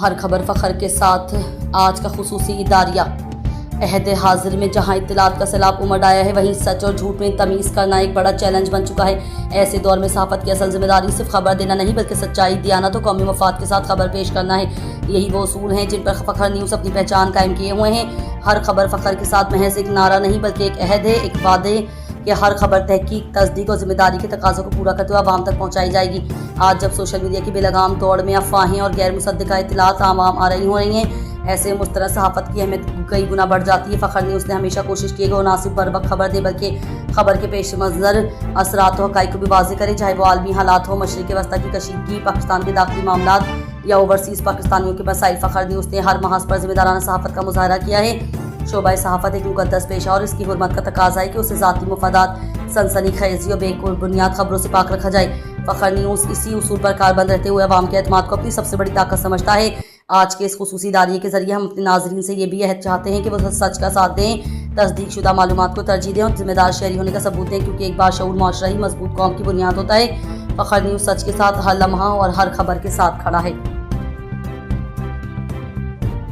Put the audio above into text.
ہر خبر فخر کے ساتھ آج کا خصوصی اداریہ عہد حاضر میں جہاں اطلاعات کا سیلاب امڑ آیا ہے، وہیں سچ اور جھوٹ میں تمیز کرنا ایک بڑا چیلنج بن چکا ہے۔ ایسے دور میں صحافت کی اصل ذمہ داری صرف خبر دینا نہیں بلکہ سچائی، دیانت اور قومی مفاد کے ساتھ خبر پیش کرنا ہے۔ یہی وہ اصول ہیں جن پر فخر نیوز اپنی پہچان قائم کیے ہوئے ہیں۔ ہر خبر فخر کے ساتھ محض ایک نعرہ نہیں بلکہ ایک عہد ہے، ایک وعدے کہ ہر خبر تحقیق، تصدیق اور ذمہ داری کے تقاضوں کو پورا کرتے ہوئے عوام تک پہنچائی جائے گی۔ آج جب سوشل میڈیا کی بے لگام دوڑ میں افواہیں اور غیر مصدقہ اطلاعات عام آ رہی ہیں، ایسے مسترد صحافت کی اہمیت کئی گنا بڑھ جاتی ہے۔ فخر نیوز نے ہمیشہ کوشش کی ہے کہ وہ نہ صرف بر وقت خبر دے بلکہ خبر کے پیش منظر اثرات و حقائق کو بھی واضح کرے، چاہے وہ عالمی حالات ہو، مشرق وسطیٰ کی کشیدگی، پاکستان کے داخلی معاملات یا اوورسیز پاکستانیوں کے مسائل۔ فخر نیوز نے ہر محاذ پر ذمہ دارانہ صحافت کا مظاہرہ کیا ہے۔ شعبہ صحافت ایک مقدس پیشہ اور اس کی حرمت کا تقاضا ہے کہ اسے ذاتی مفادات، سنسنی خیزی اور بے بنیاد خبروں سے پاک رکھا جائے۔ فخر نیوز اسی اصول پر کاربند رہتے ہوئے عوام کے اعتماد کو اپنی سب سے بڑی طاقت سمجھتا ہے۔ آج کے اس خصوصی اداریے کے ذریعے ہم اپنے ناظرین سے یہ بھی عہد چاہتے ہیں کہ وہ سچ کا ساتھ دیں، تصدیق شدہ معلومات کو ترجیح دیں اور ذمہ دار شہری ہونے کا ثبوت دیں، کیونکہ ایک باشعور معاشرہ ہی مضبوط قوم کی بنیاد ہوتا ہے۔ فخر نیوز سچ کے ساتھ ہر لمحہ اور ہر خبر کے ساتھ کھڑا ہے۔